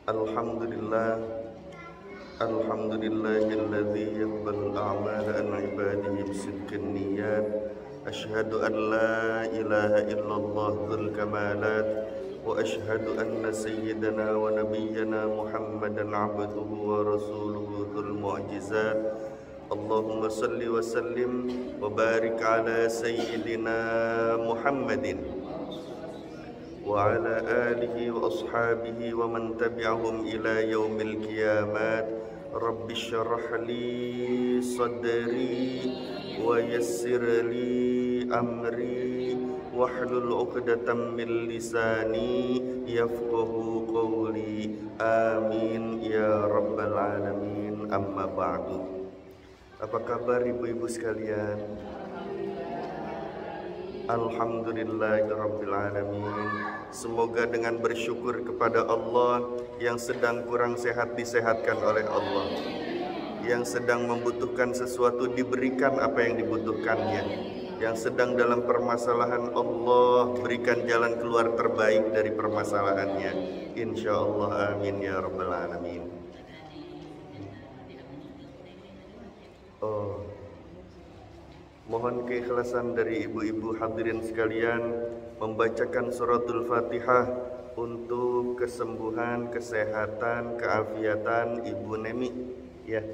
Alhamdulillah, alhamdulillahilladzi yaqbalul a'mala an ibadihi bisidqin niyyat. Asyhadu an la ilaha illallah dzul kamalat wa asyhadu anna sayyidana wa nabiyyana Muhammadan abduhu wa rasuluhu dzul mu'jizat. Allahumma salli wa sallim wa barik ala sayyidina Muhammadin wa ala alihi wa ashabihi wa man tabi'ahum ila yaumil qiyamat. Rabbi syrah li sadri wa yassir li amri wahlul 'uqdatam min lisani yafqahu qawli. Amin ya rabbal alamin. Amma ba'du. Apa kabar ibu-ibu sekalian? Alhamdulillahirabbil alamin. Semoga dengan bersyukur kepada Allah, yang sedang kurang sehat disehatkan oleh Allah, yang sedang membutuhkan sesuatu diberikan apa yang dibutuhkannya, yang sedang dalam permasalahan Allah berikan jalan keluar terbaik dari permasalahannya. Insyaallah, amin ya rabbal alamin. Mohon keikhlasan dari ibu-ibu hadirin sekalian membacakan suratul Fatihah untuk kesembuhan, kesehatan, keafiatan Ibu Nemi ya.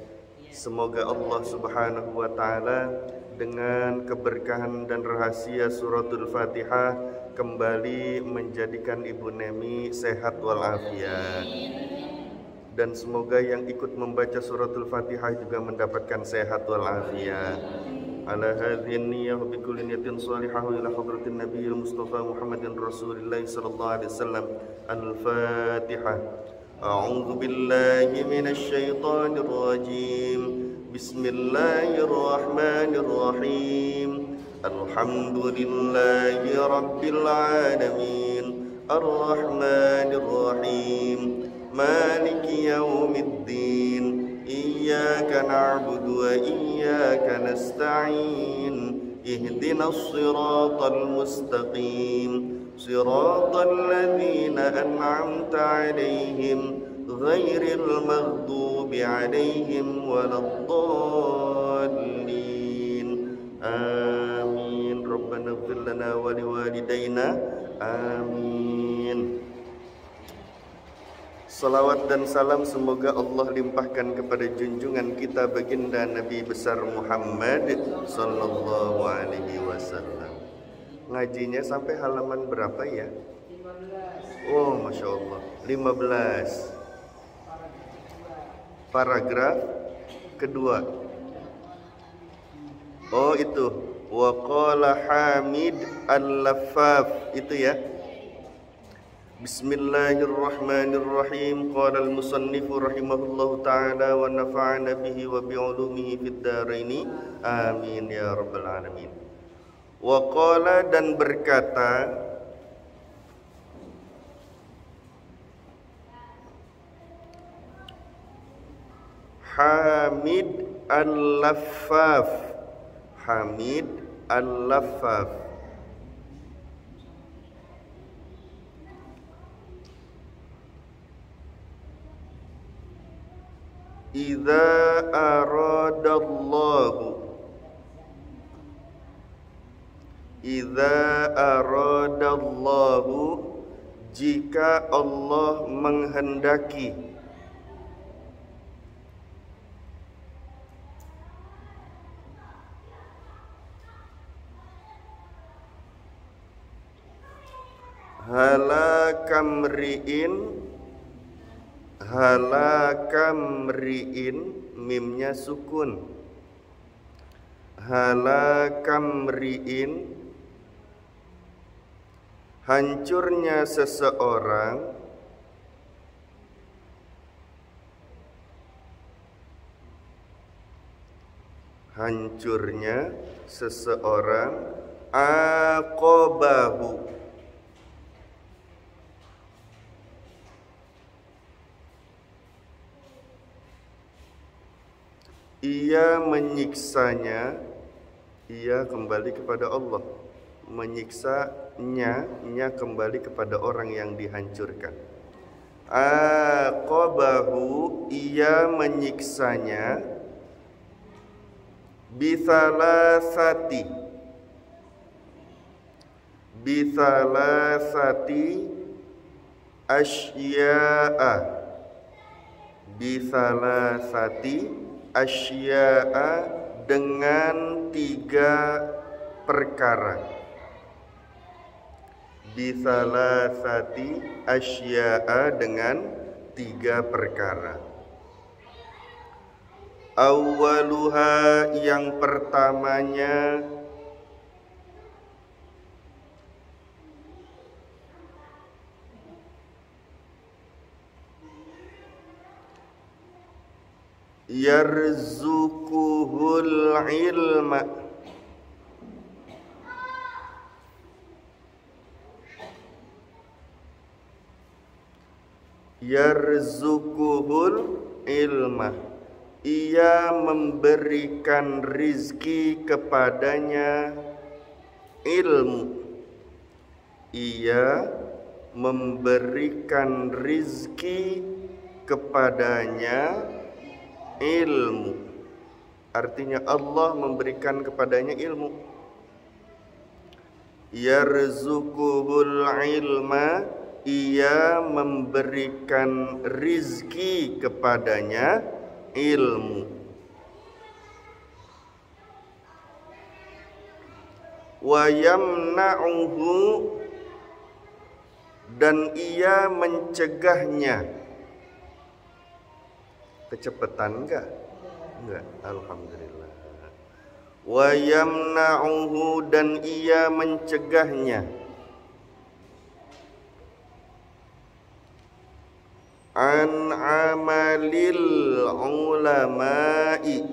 Semoga Allah Subhanahu wa taala dengan keberkahan dan rahasia suratul Fatihah kembali menjadikan Ibu Nemi sehat walafiat. Dan semoga yang ikut membaca suratul Fatihah juga mendapatkan sehat walafiat. Ala hadhihi niyyah bi kulli niyatin salihah ila hadratin nabiyil mustafa Muhammadin Rasulillah sallallahu alaihi wasallam. Al-Fatihah. A'udzu billahi minasy syaithanir rajim. Bismillahirrahmanirrahim. Alhamdulillahi rabbil alamin. Ar-Rahmanir Rahim. Maliki yaumiddin. Iyyaka na'budu wa iyyaka nasta'in. Ihdinas siratal mustaqim. Siratal ladzina an'amta 'alaihim ghairil maghdubi 'alaihim waladdallin. Amin. Rabbana ighfir lana wa liwalidayna. Amin. Salawat dan salam semoga Allah limpahkan kepada junjungan kita baginda Nabi besar Muhammad sallallahu alaihi wasallam. Ngajinya sampai halaman berapa ya? 15. Oh, Masya Allah. 15. Paragraf kedua. Oh, itu. Wa qala Hamid al-Laffaf. Itu ya. Bismillahirrahmanirrahim. Qala al-musannifu rahimahullahu ta'ala wa nafa'ana bihi wa bi'ulumihi fid dharaini. Amin ya rabbal alamin. Wa qala, dan berkata Hamid al-Laffaf. Hamid al-Laffaf. Idza aradallahu jika Allah menghendaki. Halakamri'in, mimnya sukun. Halakamri'in, hancurnya seseorang. Hancurnya seseorang. Aqabahu, ia menyiksanya. Ia kembali kepada Allah. Menyiksanya, nya kembali kepada orang yang dihancurkan. aqabahu, ia menyiksanya, bithalasati, asya'a, bithalasati asya'a, dengan 3 perkara. Bithalasati asya'a, dengan 3 perkara. Awwaluha, yang pertamanya, yarzuquhul ilma, yarzuquhul ilma, ia memberikan rizki kepadanya ilmu, ia memberikan rizki kepadanya ilmu. Artinya Allah memberikan kepadanya ilmu. Yarzuquhul ilma, ia memberikan rizki kepadanya ilmu. Wa yamna'uhu, dan ia mencegahnya. Kecepatan enggak? Enggak, alhamdulillah. Wa yamna'uhu, dan ia mencegahnya. An amalil ulama'i,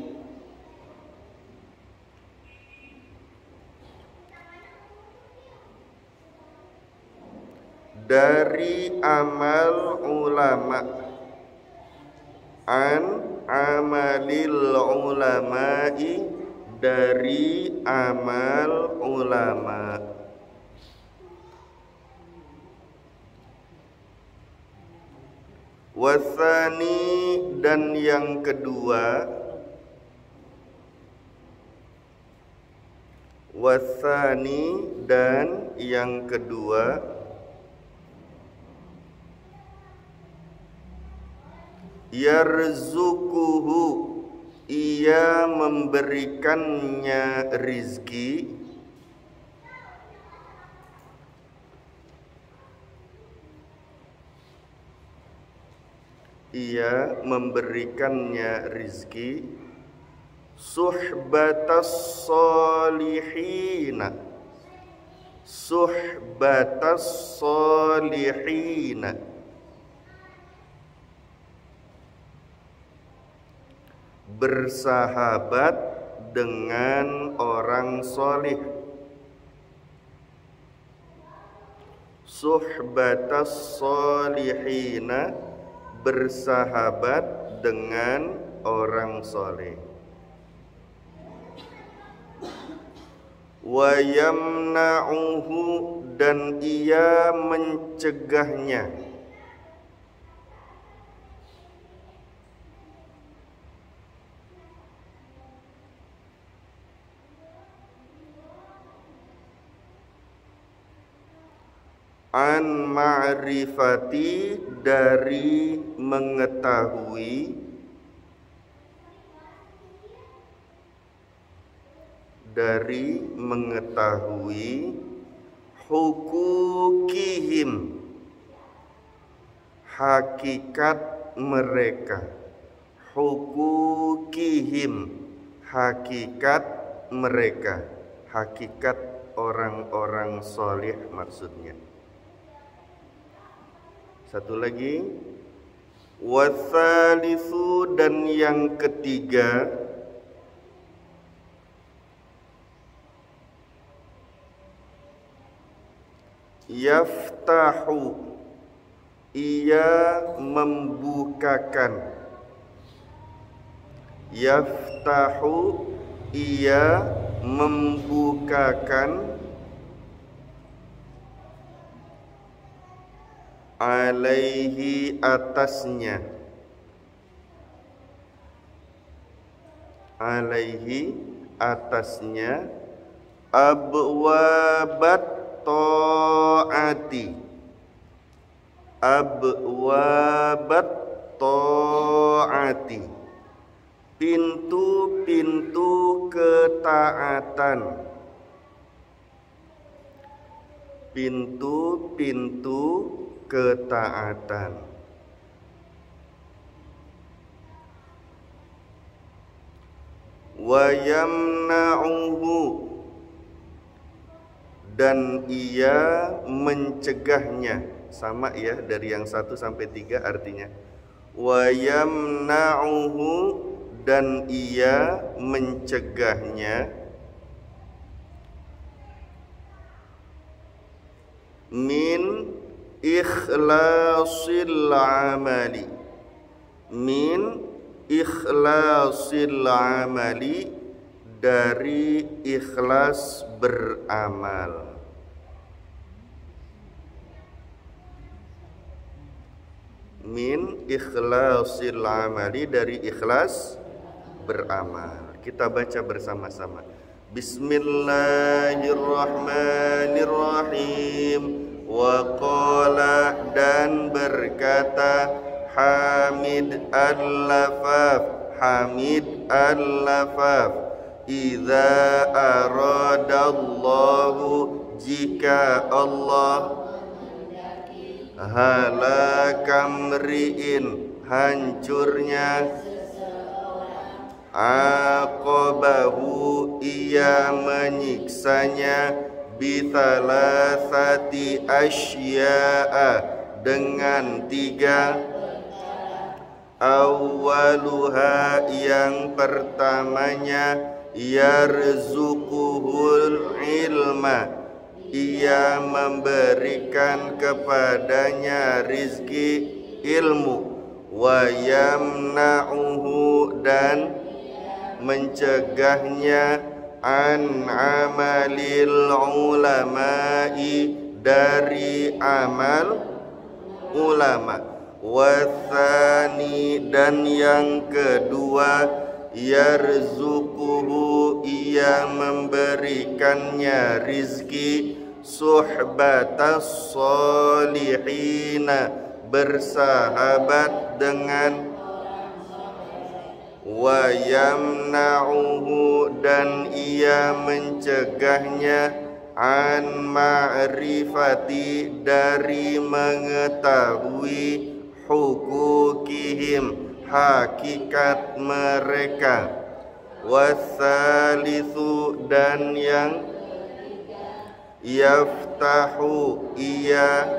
dari amal ulama. An amalil ulama'i, dari amal ulama. Wasani, dan yang kedua, wasani, dan yang kedua, yarzuquhu, ia memberikannya rizki, ia memberikannya rizki, suhbatas solihina, suhbatas solihina, bersahabat dengan orang solih. Suhbatas solihina, bersahabat dengan orang soleh. Wa yamna'uhu, dan ia mencegahnya. An ma'rifati, dari mengetahui, dari mengetahui, hukukihim, hakikat mereka, hukukihim, hakikat mereka, hakikat orang-orang soleh maksudnya. Satu lagi, watsalitsu, dan yang ketiga, yaftahu, ia membukakan, yaftahu, ia membukakan, alaihi atasnya, alaihi atasnya, abwabat taati, abwabat taati, pintu-pintu ketaatan, pintu-pintu ketaatan. Wa yamna'uhu, dan ia mencegahnya. Sama ya, dari yang 1 sampai 3 artinya. Wa yamna'uhu, dan ia mencegahnya, min ikhlasil amali, min ikhlasil amali, dari ikhlas beramal. Min ikhlasil amali, dari ikhlas beramal. Kita baca bersama-sama. Bismillahirrahmanirrahim. Wa qala, dan berkata, Hamid al-Lafaf, Hamid al-Lafaf, idza aradallahu, jika Allah, halakamri'in, hancurnya, aqabahu, ia menyiksanya, bitalasati asya'a, dengan 3, awwaluha, yang pertamanya, yarzuquhul ilma, ia memberikan kepadanya rizki ilmu, wa yamna'uhu, dan mencegahnya, an amalil ulama'i, dari amal ulama, wathani, dan yang kedua, yarzuquhu, ia memberikannya rizki, suhbatas solihina, bersahabat dengan, wa yamna'uhu, dan ia mencegahnya, an ma'rifati, dari mengetahui, hukukihim, hakikat mereka, watsalitsu, dan yang, yaftahu, ia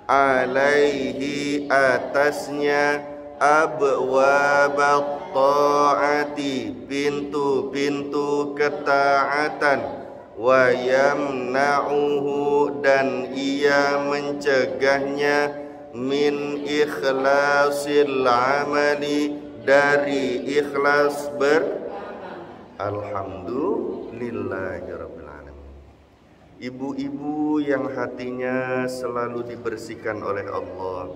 alaihi, atasnya, abwabat ta'ati, pintu-pintu ketaatan, wa yamna'uhu, dan ia mencegahnya, min ikhlasil amali, dari ikhlas Alhamdulillahirabbil alamin. Ibu-ibu yang hatinya selalu dibersihkan oleh Allah,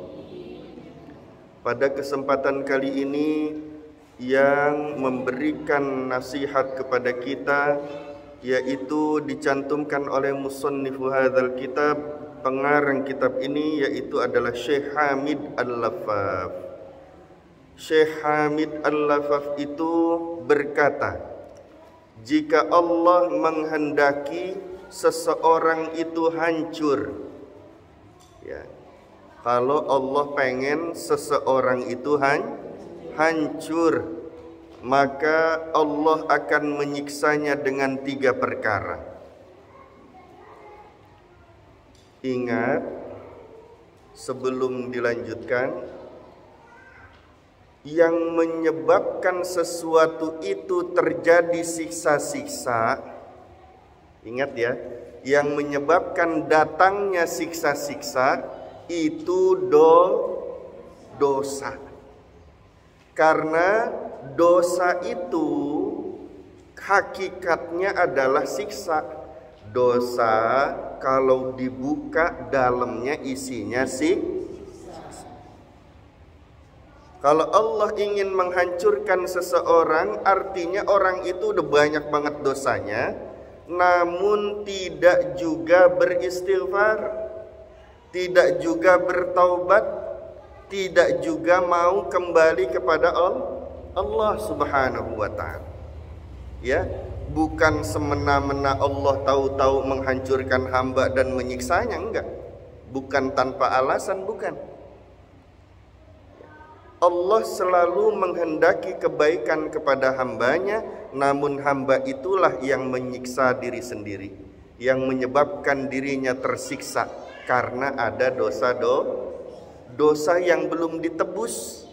pada kesempatan kali ini yang memberikan nasihat kepada kita, yaitu dicantumkan oleh musannifu hadzal kitab, pengarang kitab ini, yaitu adalah Syekh Hamid al-Lafaf. Syekh Hamid al-Lafaf itu berkata, jika Allah menghendaki seseorang itu hancur, ya, kalau Allah pengen seseorang itu hancur, maka Allah akan menyiksanya dengan 3 perkara. Ingat, sebelum dilanjutkan, yang menyebabkan sesuatu itu terjadi siksa-siksa, ingat ya, yang menyebabkan datangnya siksa-siksa itu dosa. Karena dosa itu hakikatnya adalah siksa. Dosa kalau dibuka dalamnya isinya Kalau Allah ingin menghancurkan seseorang, artinya orang itu udah banyak banget dosanya, namun tidak juga beristighfar, tidak juga bertaubat, tidak juga mau kembali kepada Allah Subhanahu wa ta'ala. Ya, bukan semena-mena Allah tahu-tahu menghancurkan hamba dan menyiksanya, enggak. Bukan tanpa alasan, bukan. Allah selalu menghendaki kebaikan kepada hambanya, namun hamba itulah yang menyiksa diri sendiri, yang menyebabkan dirinya tersiksa karena ada dosa yang belum ditebus.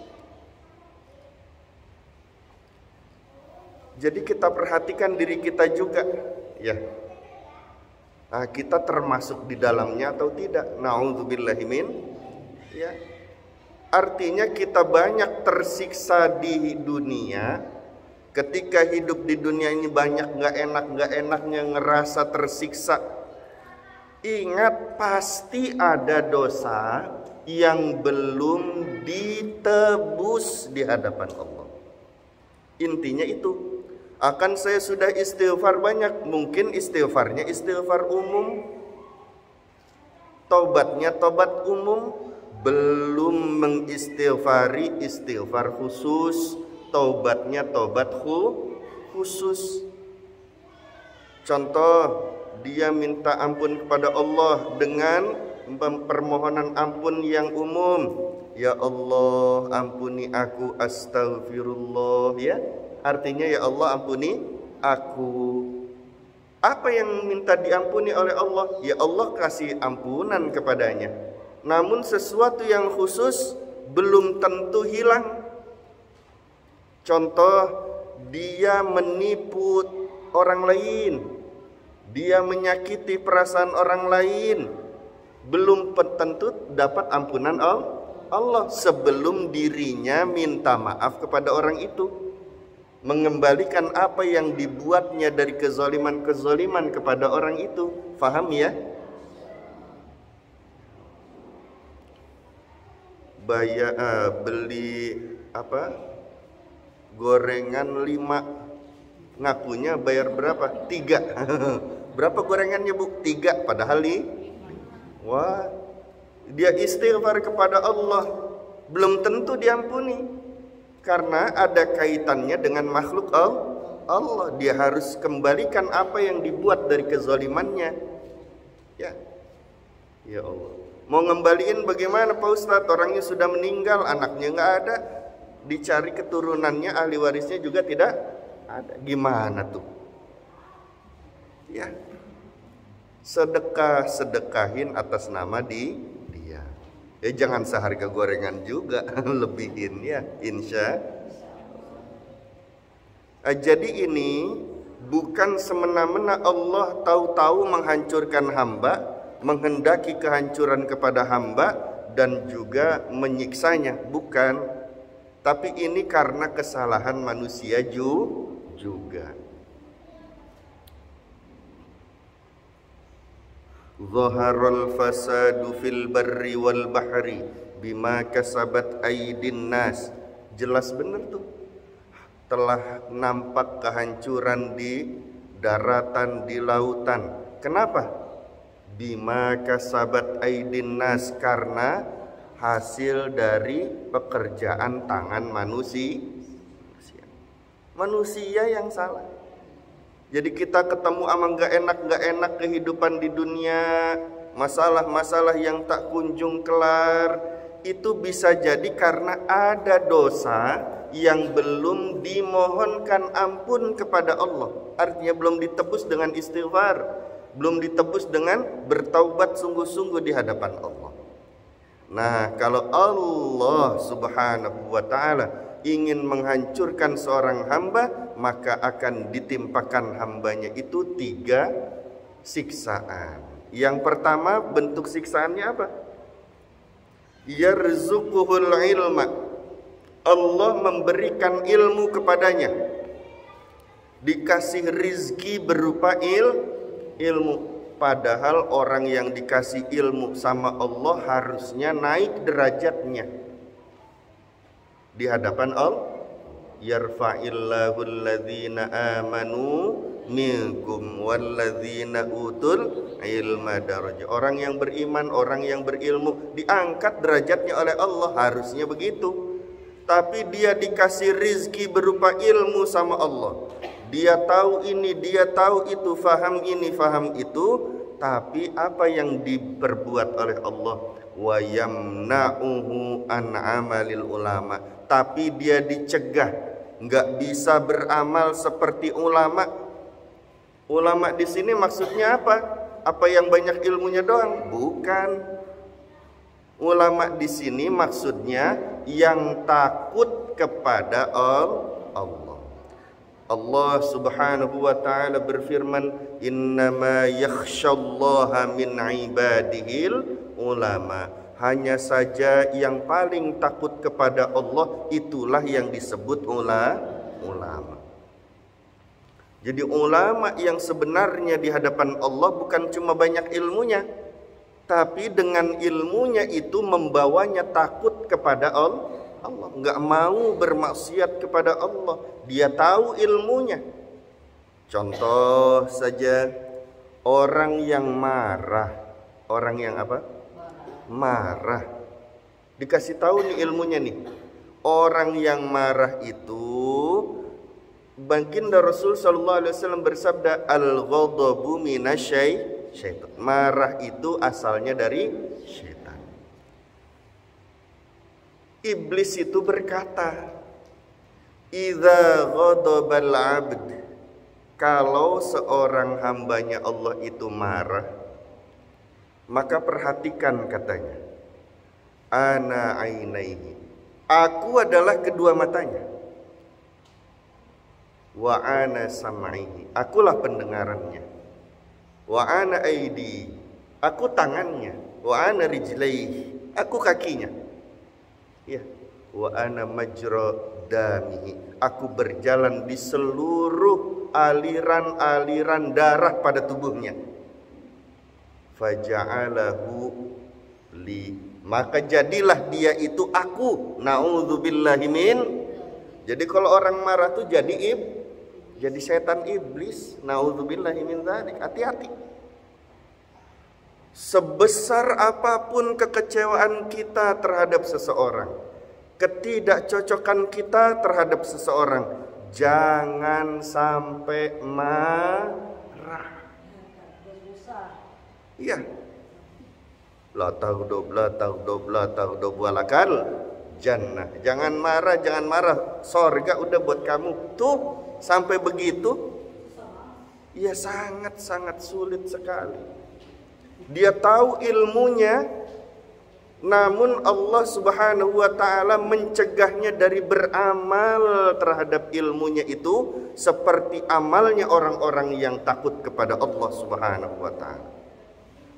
Jadi kita perhatikan diri kita juga, ya. Nah, kita termasuk di dalamnya atau tidak? Na'udzubillahi min, ya. Artinya kita banyak tersiksa di dunia. Ketika hidup di dunia ini banyak gak enaknya ngerasa tersiksa. Ingat, pasti ada dosa yang belum ditebus di hadapan Allah. Intinya itu. Akan saya sudah istighfar banyak, mungkin istighfarnya istighfar umum, taubatnya taubat umum, belum mengistighfari istighfar khusus, taubatnya taubat khusus. Contoh, dia minta ampun kepada Allah dengan permohonan ampun yang umum. Ya Allah, ampuni aku, astaghfirullah, ya. Artinya, ya Allah, ampuni aku. Apa yang minta diampuni oleh Allah? Ya Allah kasih ampunan kepadanya. Namun sesuatu yang khusus belum tentu hilang. Contoh, dia menipu orang lain, dia menyakiti perasaan orang lain, belum tentu dapat ampunan Allah sebelum dirinya minta maaf kepada orang itu, mengembalikan apa yang dibuatnya dari kezaliman kepada orang itu. Faham ya? Beli gorengan 5, ngakunya bayar berapa? 3. Berapa gorengannya, Bu? 3, padahal wah, dia istighfar kepada Allah, belum tentu diampuni karena ada kaitannya dengan makhluk Allah. Dia harus kembalikan apa yang dibuat dari kezalimannya. Ya Allah, mau ngembaliin bagaimana Pak Ustadz? Orangnya sudah meninggal, anaknya nggak ada, dicari keturunannya, ahli warisnya juga tidak ada. Gimana tuh? Ya, sedekahin atas nama dia. Ya jangan seharga gorengan juga, lebihin ya, insya. Jadi ini bukan semena-mena Allah tahu-tahu menghancurkan hamba, menghendaki kehancuran kepada hamba dan juga menyiksanya, bukan. Tapi ini karena kesalahan manusia juga. Zaharal fasadu fil barri wal bahri bima kasabat aydin nas. Jelas benar tuh. Telah nampak kehancuran di daratan, di lautan. Kenapa? Bima kasabat aydin nas, karena hasil dari pekerjaan tangan manusia yang salah. Jadi kita ketemu sama gak enak kehidupan di dunia, masalah-masalah yang tak kunjung kelar, itu bisa jadi karena ada dosa yang belum dimohonkan ampun kepada Allah. Artinya belum ditebus dengan istighfar, belum ditebus dengan bertaubat sungguh-sungguh di hadapan Allah. Nah, kalau Allah Subhanahu wa ta'ala ingin menghancurkan seorang hamba, maka akan ditimpakan hambanya itu 3 siksaan. Yang pertama, bentuk siksaannya apa? Yarzuquhul ilma. Allah memberikan ilmu kepadanya, dikasih rizki berupa ilmu. Padahal orang yang dikasih ilmu sama Allah harusnya naik derajatnya di hadapan Allah. Yarfa'illahu alladhina amanu minkum walladzina utul ilma darajat. Orang yang beriman, orang yang berilmu diangkat derajatnya oleh Allah, harusnya begitu. Tapi dia dikasih rizki berupa ilmu sama Allah. Dia tahu ini, dia tahu itu, faham ini, faham itu, tapi apa yang diperbuat oleh Allah? Wa yamna'uhu an amalil ulama. Tapi dia dicegah, nggak bisa beramal seperti ulama. Ulama di sini maksudnya apa? Apa yang banyak ilmunya doang? Bukan. Ulama di sini maksudnya yang takut kepada Allah. Allah Subhanahu wa taala berfirman, "Innama yakhsyallaha min ibadihil ulama." Hanya saja yang paling takut kepada Allah itulah yang disebut ulama. Jadi ulama yang sebenarnya di hadapan Allah bukan cuma banyak ilmunya, tapi dengan ilmunya itu membawanya takut kepada Allah, nggak mau bermaksiat kepada Allah. Dia tahu ilmunya. Contoh saja, orang yang marah, orang yang apa? Marah. Dikasih tahu nih ilmunya nih. Orang yang marah itu, baginda Rasul sallallahu alaihi wasallam bersabda, al-ghadabu minasyaitan. Marah itu asalnya dari syaitan. Iblis itu berkata, idza ghadabal 'abd, kalau seorang hambanya Allah itu marah, maka perhatikan katanya, ana ainaihi, aku adalah kedua matanya, wa ana sam'ihi, akulah pendengarannya, wa ana aidi, aku tangannya, wa ana rijlaihi, aku kakinya, ya, wa ana majra damihi, aku berjalan di seluruh aliran-aliran darah pada tubuhnya. Faja'alahu li, maka jadilah dia itu aku. Na'udzubillahi min. Jadi kalau orang marah tuh jadi setan iblis. Na'udzubillahi min dzalik. Hati-hati. Sebesar apapun kekecewaan kita terhadap seseorang, ketidakcocokan kita terhadap seseorang, jangan sampai marah. Iya. La taghdab walakal jannah. Jangan marah, surga udah buat kamu. Tuh, sampai begitu? Ya sangat-sangat sulit sekali. Dia tahu ilmunya, namun Allah Subhanahu wa taala mencegahnya dari beramal terhadap ilmunya itu seperti amalnya orang-orang yang takut kepada Allah Subhanahu wa taala.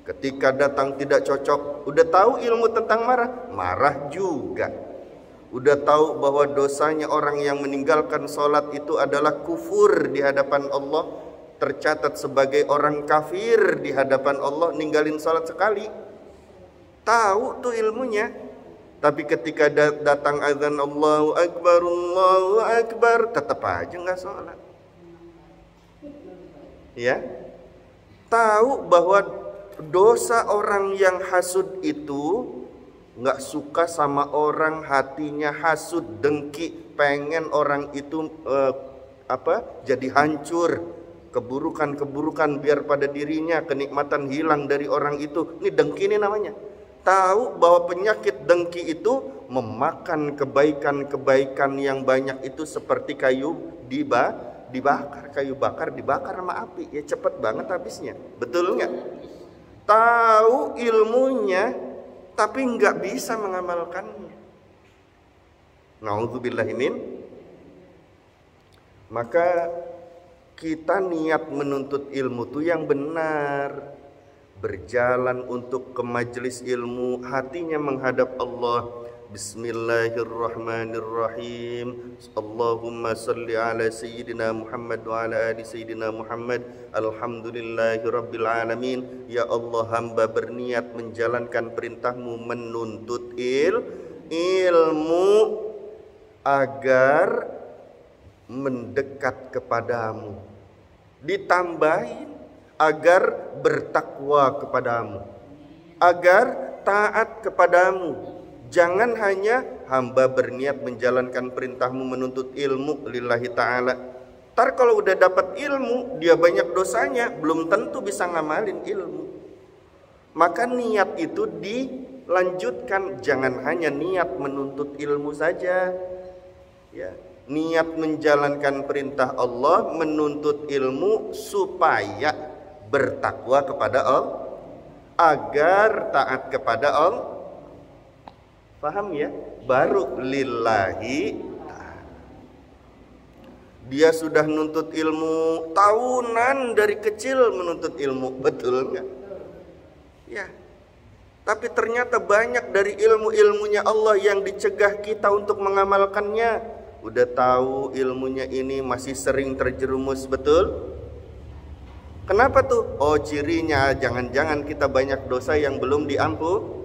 Ketika datang tidak cocok, udah tahu ilmu tentang marah juga. Udah tahu bahwa dosanya orang yang meninggalkan sholat itu adalah kufur di hadapan Allah, tercatat sebagai orang kafir di hadapan Allah, ninggalin sholat sekali. Tahu tuh ilmunya, tapi ketika datang azan Allahu Akbar, tetap aja nggak sholat. Ya, tahu bahwa dosa orang yang hasud itu, nggak suka sama orang, hatinya hasud, dengki, pengen orang itu jadi hancur, keburukan biar pada dirinya, kenikmatan hilang dari orang itu. Ini dengki ini namanya. Tahu bahwa penyakit dengki itu memakan kebaikan yang banyak itu seperti kayu dibakar, kayu bakar dibakar sama api, ya cepet banget habisnya. Betul nggak? Tahu ilmunya tapi nggak bisa mengamalkannya. Na'udzubillahi min. Maka kita niat menuntut ilmu itu yang benar, berjalan untuk ke majelis ilmu, hatinya menghadap Allah, Bismillahirrahmanirrahim. Allahumma salli ala Sayyidina Muhammad wa ala ali Sayyidina Muhammad. Alhamdulillahi Rabbil Alamin. Ya Allah, hamba berniat menjalankan perintahmu menuntut ilmu agar mendekat kepadamu. Ditambahin agar bertakwa kepadamu, agar taat kepadamu. Jangan hanya hamba berniat menjalankan perintahmu menuntut ilmu lillahi ta'ala. Ntar kalau udah dapat ilmu, dia banyak dosanya, belum tentu bisa ngamalin ilmu. Maka niat itu dilanjutkan. Jangan hanya niat menuntut ilmu saja, ya. Niat menjalankan perintah Allah, menuntut ilmu supaya bertakwa kepada Allah, agar taat kepada Allah. Paham ya? Baru lillahi ta'ala. Dia sudah nuntut ilmu tahunan, dari kecil menuntut ilmu, betul nggak? Ya. Tapi ternyata banyak dari ilmu-ilmunya Allah yang dicegah kita untuk mengamalkannya. Udah tahu ilmunya ini masih sering terjerumus, betul? Kenapa tuh? Oh, cirinya jangan-jangan kita banyak dosa yang belum diampuni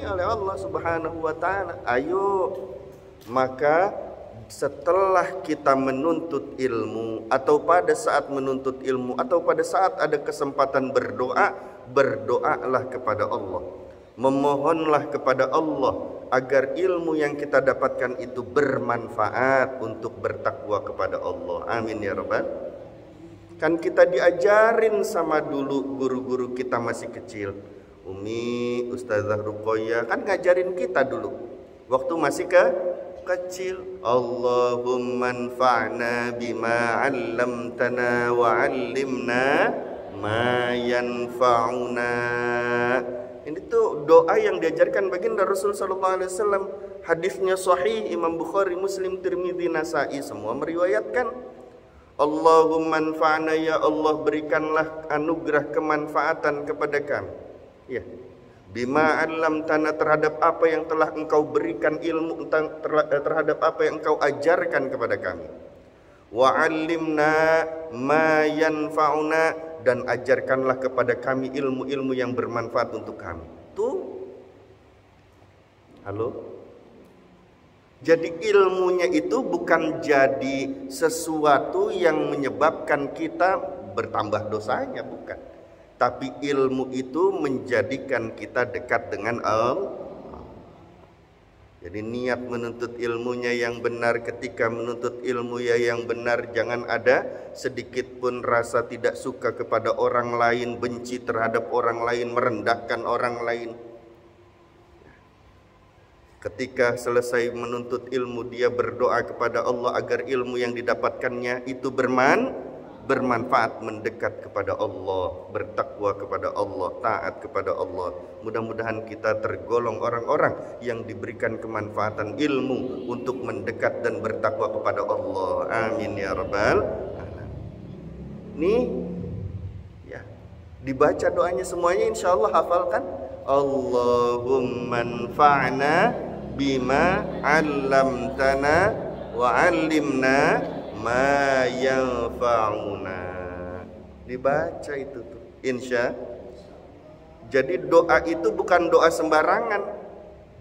oleh Allah Subhanahu wa ta'ala. Ayo, maka setelah kita menuntut ilmu, atau pada saat menuntut ilmu, atau pada saat ada kesempatan berdoa, berdoalah kepada Allah, memohonlah kepada Allah agar ilmu yang kita dapatkan itu bermanfaat untuk bertakwa kepada Allah. Amin ya rabbal. Kan kita diajarin sama dulu guru-guru kita masih kecil. Umi, Ustazah Ruqayyah kan ngajarin kita dulu waktu masih kecil. Allahumma anfa'na bima 'allamtana wa 'allimna ma yanfa'una. Ini tuh doa yang diajarkan baginda Rasul sallallahu alaihi wasallam. Hadisnya sahih, Imam Bukhari, Muslim, Tirmidzi, Nasa'i semua meriwayatkan. Allahumma anfa'na, ya Allah berikanlah anugerah kemanfaatan kepada kami. Ya, bima 'allamtana, terhadap apa yang telah engkau berikan ilmu, terhadap apa yang engkau ajarkan kepada kami. Wa 'allimna ma yanfa'una, dan ajarkanlah kepada kami ilmu-ilmu yang bermanfaat untuk kami. Tuh, halo. Jadi ilmunya itu bukan jadi sesuatu yang menyebabkan kita bertambah dosanya, bukan. Tapi ilmu itu menjadikan kita dekat dengan Allah. Jadi niat menuntut ilmunya yang benar, ketika menuntut ilmu yang benar, jangan ada sedikit pun rasa tidak suka kepada orang lain, benci terhadap orang lain, merendahkan orang lain. Ketika selesai menuntut ilmu, dia berdoa kepada Allah agar ilmu yang didapatkannya itu bermanfaat, mendekat kepada Allah, bertakwa kepada Allah, taat kepada Allah. Mudah-mudahan kita tergolong orang-orang yang diberikan kemanfaatan ilmu untuk mendekat dan bertakwa kepada Allah. Amin ya rabbal alamin. Nih, ya, dibaca doanya semuanya, insya Allah hafalkan. Allahumma anfa'na bima 'allamtana wa 'allimna ma yanfa'una. Dibaca itu tuh, insya. Jadi doa itu bukan doa sembarangan,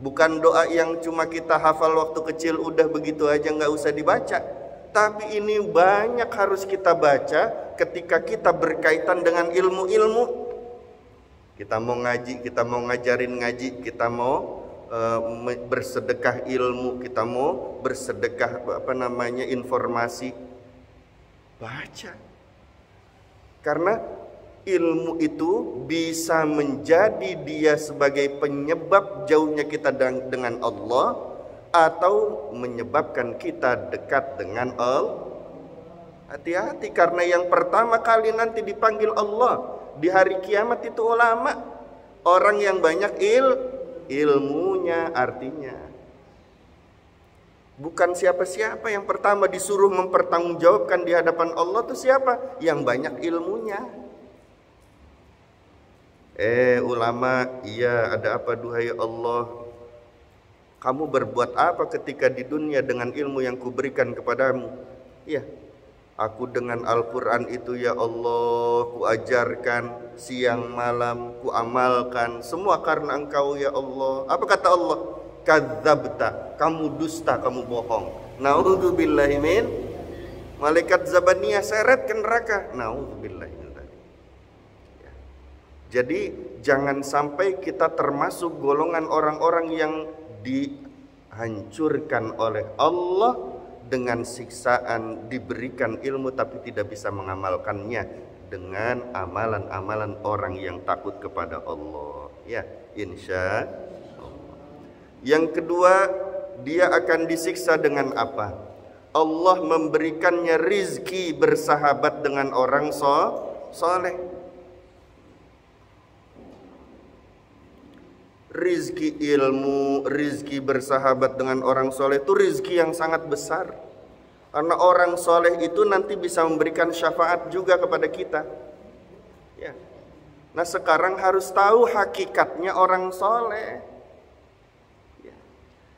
bukan doa yang cuma kita hafal waktu kecil udah begitu aja nggak usah dibaca. Tapi ini banyak harus kita baca ketika kita berkaitan dengan ilmu-ilmu. Kita mau ngaji, kita mau ngajarin ngaji, kita mau bersedekah ilmu, kita mau bersedekah informasi, baca. Karena ilmu itu bisa menjadi dia sebagai penyebab jauhnya kita dengan Allah, atau menyebabkan kita dekat dengan Allah. Hati-hati, karena yang pertama kali nanti dipanggil Allah di hari kiamat itu ulama, orang yang banyak ilmunya. Artinya bukan siapa-siapa yang pertama disuruh mempertanggungjawabkan di hadapan Allah tuh siapa? Yang banyak ilmunya. Ulama, iya, ada apa duhai Allah? Kamu berbuat apa ketika di dunia dengan ilmu yang kuberikan kepadamu? Ya, aku dengan Al-Quran itu ya Allah, ku ajarkan siang malam, ku amalkan, semua karena Engkau ya Allah. Apa kata Allah? Kadzabta, kamu dusta, kamu bohong. Naudzubillahi min. Malaikat Zabaniyah seret ke neraka. Naudzubillahi min. Ya. Jadi jangan sampai kita termasuk golongan orang-orang yang dihancurkan oleh Allah dengan siksaan, diberikan ilmu tapi tidak bisa mengamalkannya dengan amalan-amalan orang yang takut kepada Allah. Ya, insya Allah. Yang kedua, dia akan disiksa dengan apa? Allah memberikannya rizki bersahabat dengan orang soleh. Rizki ilmu, rizki bersahabat dengan orang soleh itu rizki yang sangat besar. Karena orang soleh itu nanti bisa memberikan syafaat juga kepada kita. Ya. Nah sekarang harus tahu hakikatnya orang soleh. Ya.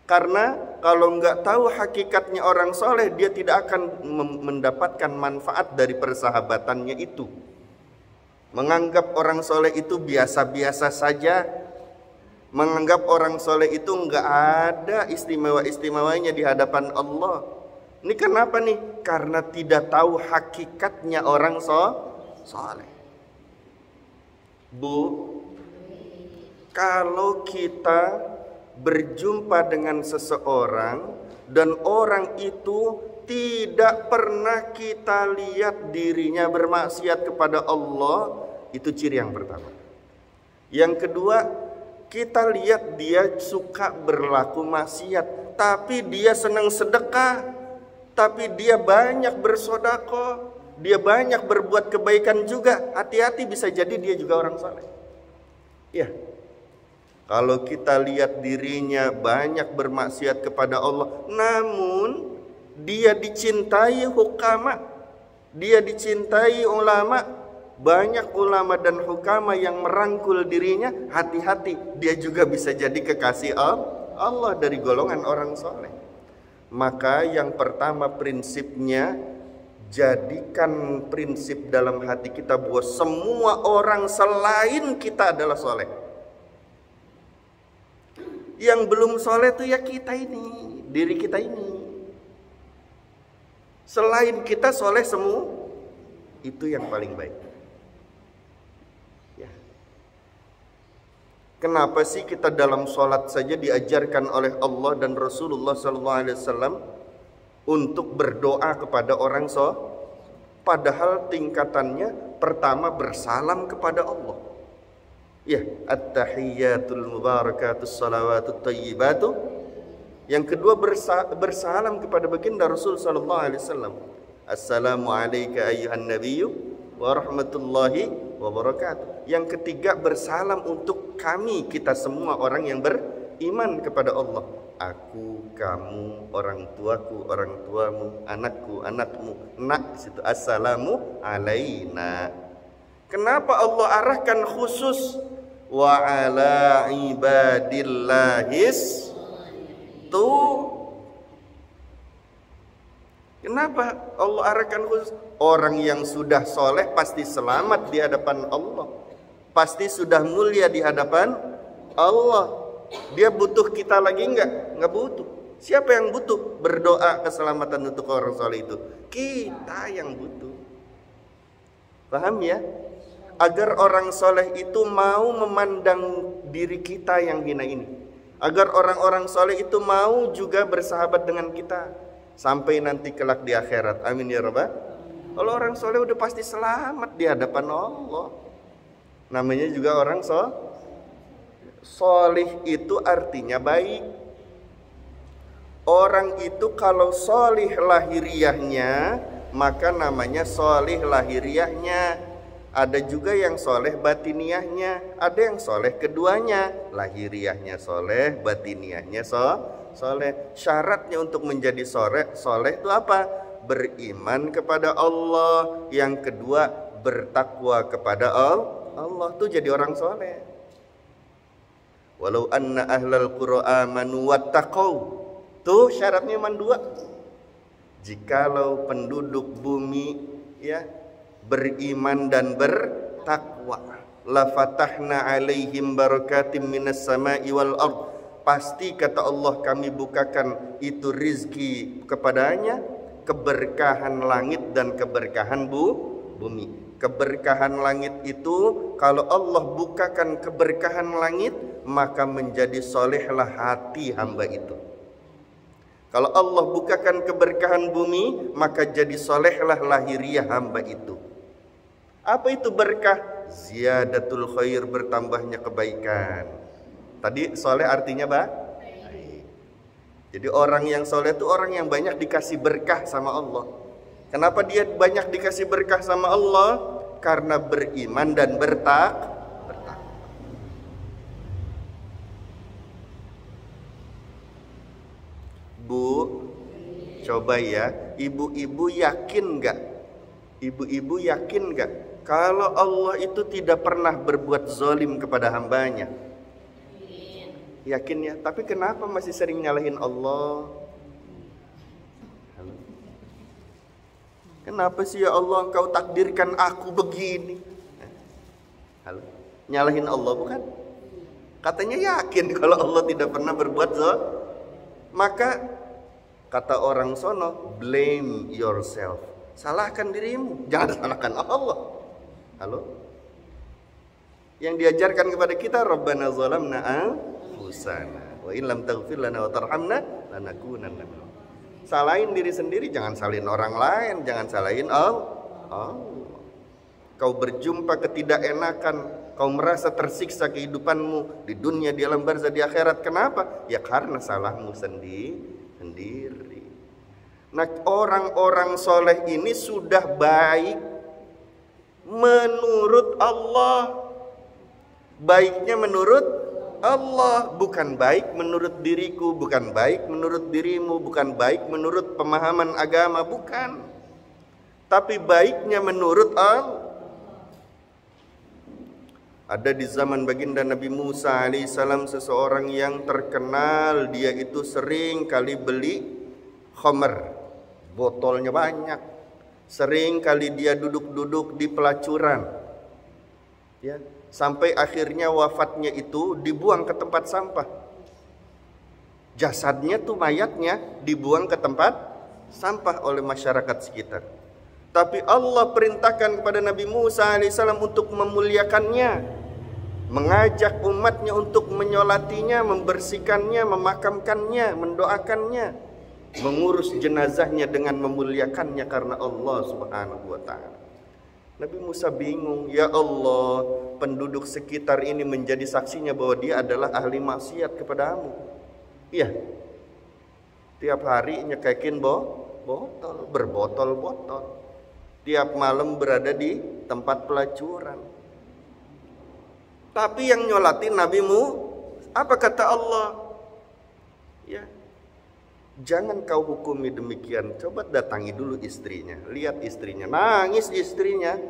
Karena kalau nggak tahu hakikatnya orang soleh, dia tidak akan mendapatkan manfaat dari persahabatannya itu. Menganggap orang soleh itu biasa-biasa saja. Menganggap orang soleh itu nggak ada istimewa-istimewanya di hadapan Allah. Ini kenapa nih? Karena tidak tahu hakikatnya orang soleh. Bu, kalau kita berjumpa dengan seseorang dan orang itu tidak pernah kita lihat dirinya bermaksiat kepada Allah, itu ciri yang pertama. Yang kedua, kita lihat dia suka berlaku maksiat, tapi dia senang sedekah, tapi dia banyak bersedekah, dia banyak berbuat kebaikan juga. Hati-hati, bisa jadi dia juga orang saleh. Ya, kalau kita lihat dirinya banyak bermaksiat kepada Allah, namun dia dicintai hukama, dia dicintai ulama. Banyak ulama dan hukama yang merangkul dirinya, hati-hati, dia juga bisa jadi kekasih Allah dari golongan orang soleh. Maka yang pertama prinsipnya, jadikan prinsip dalam hati kita bahwa semua orang selain kita adalah soleh. Yang belum soleh itu ya kita ini, diri kita ini. Selain kita soleh semua, itu yang paling baik. Kenapa sih kita dalam sholat saja diajarkan oleh Allah dan Rasulullah SAW untuk berdoa kepada orang soleh? Padahal tingkatannya pertama bersalam kepada Allah. Ya, at-tahiyyatul mubarakatus salawatut tayyibatu. Yang kedua bersalam kepada baginda Rasul SAW. Assalamu alayka ayyuhan nabiyyu wa rahmatullahi wa barakatuh. Yang ketiga bersalam untuk kami, kita semua orang yang beriman kepada Allah. Aku, kamu, orang tuaku, orang tuamu, anakku, anakmu. Nak situ assalamu alaina. Kenapa Allah arahkan khusus wa ala ibadillahis tuh? Kenapa Allah arahkan khusus? Orang yang sudah soleh pasti selamat di hadapan Allah, pasti sudah mulia di hadapan Allah. Dia butuh kita lagi enggak? Enggak butuh. Siapa yang butuh berdoa keselamatan untuk orang soleh itu? Kita yang butuh. Paham ya? Agar orang soleh itu mau memandang diri kita yang hina ini, agar orang-orang soleh itu mau juga bersahabat dengan kita sampai nanti kelak di akhirat. Amin ya rabbal. Kalau orang soleh udah pasti selamat di hadapan Allah. Namanya juga orang soleh itu artinya baik. Orang itu kalau soleh lahiriahnya, maka namanya soleh lahiriahnya. Ada juga yang soleh batiniahnya, ada yang soleh keduanya. Lahiriahnya soleh, batiniahnya soleh. Syaratnya untuk menjadi soleh itu apa? Beriman kepada Allah. Yang kedua bertakwa kepada Allah. Tuh jadi orang soleh. Walau anna ahlal qura amanu wattaqau. Tuh syaratnya cuma dua. Jikalau penduduk bumi ya beriman dan bertakwa, la fatahna alaihim barakatim minas sama'i wal ard. Pasti kata Allah kami bukakan itu rizki kepadanya, keberkahan langit dan keberkahan bumi. Keberkahan langit itu kalau Allah bukakan keberkahan langit, maka menjadi solehlah hati hamba itu. Kalau Allah bukakan keberkahan bumi, maka jadi solehlah lahiriah hamba itu. Apa itu berkah? Ziyadatul khair, bertambahnya kebaikan. Tadi soleh artinya baik. Jadi orang yang soleh itu orang yang banyak dikasih berkah sama Allah. Kenapa dia banyak dikasih berkah sama Allah? Karena beriman dan bertakwa. Bu, coba ya, ibu-ibu yakin nggak? Ibu-ibu yakin nggak kalau Allah itu tidak pernah berbuat zalim kepada hambanya? Yakin ya, tapi kenapa masih sering nyalahin Allah? Halo? Kenapa sih ya Allah engkau takdirkan aku begini? Halo? Nyalahin Allah bukan? Katanya yakin kalau Allah tidak pernah berbuat zalim. Maka kata orang sono, blame yourself. Salahkan dirimu, jangan salahkan Allah. Halo? Yang diajarkan kepada kita, Rabbana zalamna anfusana wa in lam taghfir lana wa tarhamna lanakunanna minal. Salahin diri sendiri, jangan salahin orang lain, jangan salahin Allah. Kau berjumpa ketidakenakan, kau merasa tersiksa kehidupanmu di dunia, di alam barzah, di akhirat. Kenapa? Ya karena salahmu sendiri. Nah, orang-orang soleh ini sudah baik menurut Allah. Baiknya menurut Allah, bukan baik menurut diriku, bukan baik menurut dirimu, bukan baik menurut pemahaman agama, bukan. Tapi baiknya menurut Allah. Ada di zaman baginda Nabi Musa alaihissalam seseorang yang terkenal, dia itu sering kali beli khamr, botolnya banyak. Sering kali dia duduk-duduk di pelacuran, ya, sampai akhirnya wafatnya itu dibuang ke tempat sampah. Jasadnya tuh, mayatnya dibuang ke tempat sampah oleh masyarakat sekitar. Tapi Allah perintahkan kepada Nabi Musa alaihissalam untuk memuliakannya, mengajak umatnya untuk menyolatinya, membersihkannya, memakamkannya, mendoakannya, mengurus jenazahnya dengan memuliakannya karena Allah Subhanahu wa ta'ala. Nabi Musa bingung, ya Allah, penduduk sekitar ini menjadi saksinya bahwa dia adalah ahli maksiat kepadamu. Iya, tiap hari nyekekin botol, berbotol-botol. Tiap malam berada di tempat pelacuran. Tapi yang nyolatin nabimu, apa kata Allah? Ya, jangan kau hukumi demikian. Coba datangi dulu istrinya. Lihat istrinya, nangis istrinya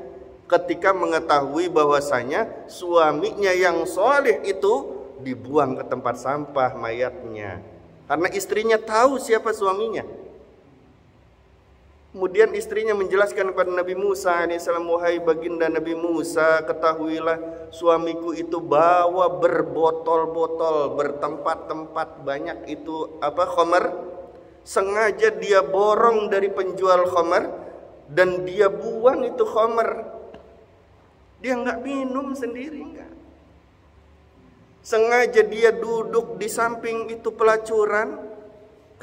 ketika mengetahui bahwasanya suaminya yang soleh itu dibuang ke tempat sampah mayatnya. Karena istrinya tahu siapa suaminya. Kemudian istrinya menjelaskan kepada Nabi Musa alaihissalam, wahai baginda Nabi Musa, ketahuilah suamiku itu bawa berbotol-botol, bertempat-tempat banyak itu khamr. Sengaja dia borong dari penjual khamr dan dia buang itu khamr. Dia nggak minum sendiri, enggak. Sengaja dia duduk di samping itu pelacuran.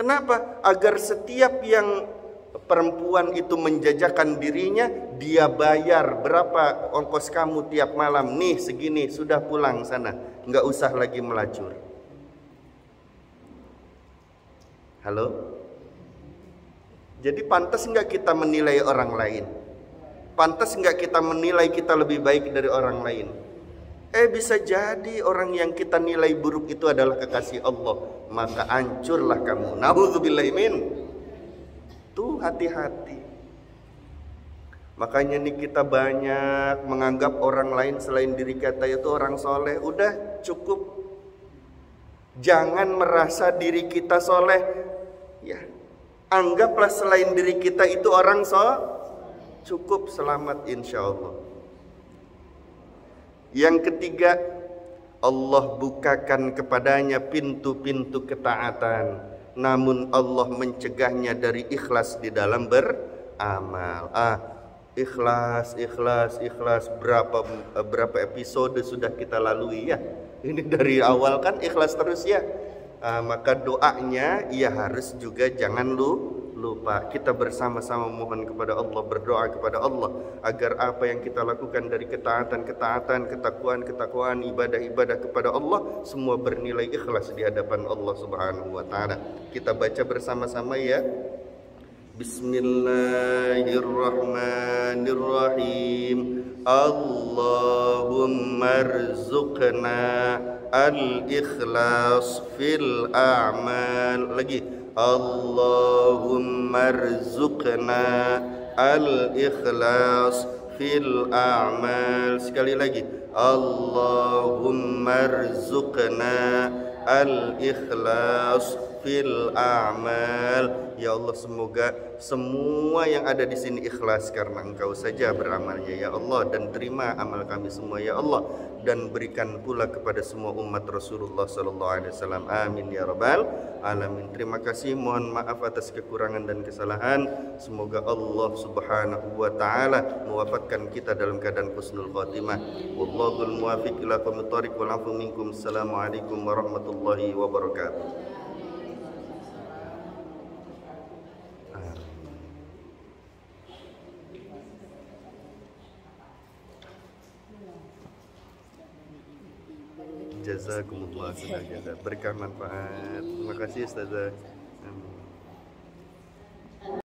Kenapa? Agar setiap yang perempuan itu menjajakan dirinya, dia bayar berapa ongkos kamu tiap malam, nih segini, sudah pulang sana, nggak usah lagi melacur. Halo? Jadi pantas nggak kita menilai orang lain? Pantas nggak kita menilai kita lebih baik dari orang lain? Bisa jadi orang yang kita nilai buruk itu adalah kekasih Allah, maka hancurlah kamu. Na'udzubillahi min. Tuh hati-hati. Makanya nih kita banyak menganggap orang lain selain diri kita itu orang soleh. Udah cukup Jangan merasa diri kita soleh. Ya, anggaplah selain diri kita itu orang cukup selamat insya Allah. Yang ketiga, Allah bukakan kepadanya pintu-pintu ketaatan, namun Allah mencegahnya dari ikhlas di dalam beramal. Ikhlas. Berapa episode sudah kita lalui ya. Ini dari awal kan ikhlas terus ya. Maka doanya ia harus juga jangan lupa. Kita bersama-sama mohon kepada Allah, berdoa kepada Allah agar apa yang kita lakukan dari ketaatan, ketakwaan, ibadah kepada Allah semua bernilai ikhlas di hadapan Allah Subhanahu wa taala. Kita baca bersama-sama ya. Bismillahirrahmanirrahim. Allahumma rzuqna al-ikhlas fil a'mal. Lagi. Allahumma rzuqna al-ikhlas fil a'mal. Sekali lagi. Allahumma rzuqna al-ikhlas fil a'mal. Ya Allah, semoga semua yang ada di sini ikhlas karena Engkau saja beramalnya ya Allah, dan terima amal kami semua ya Allah, dan berikan pula kepada semua umat Rasulullah sallallahu alaihi wasallam. Amin ya rabbal alamin. Terima kasih, mohon maaf atas kekurangan dan kesalahan. Semoga Allah Subhanahu wa taala mewafatkan kita dalam keadaan husnul khatimah. Wallahul muwaffiq ila aqwamit thoriq wal 'afwu minkum. Assalamualaikum warahmatullahi wabarakatuh. Jazakumullah khairan. Berkah manfaat. Terima kasih Ustazah.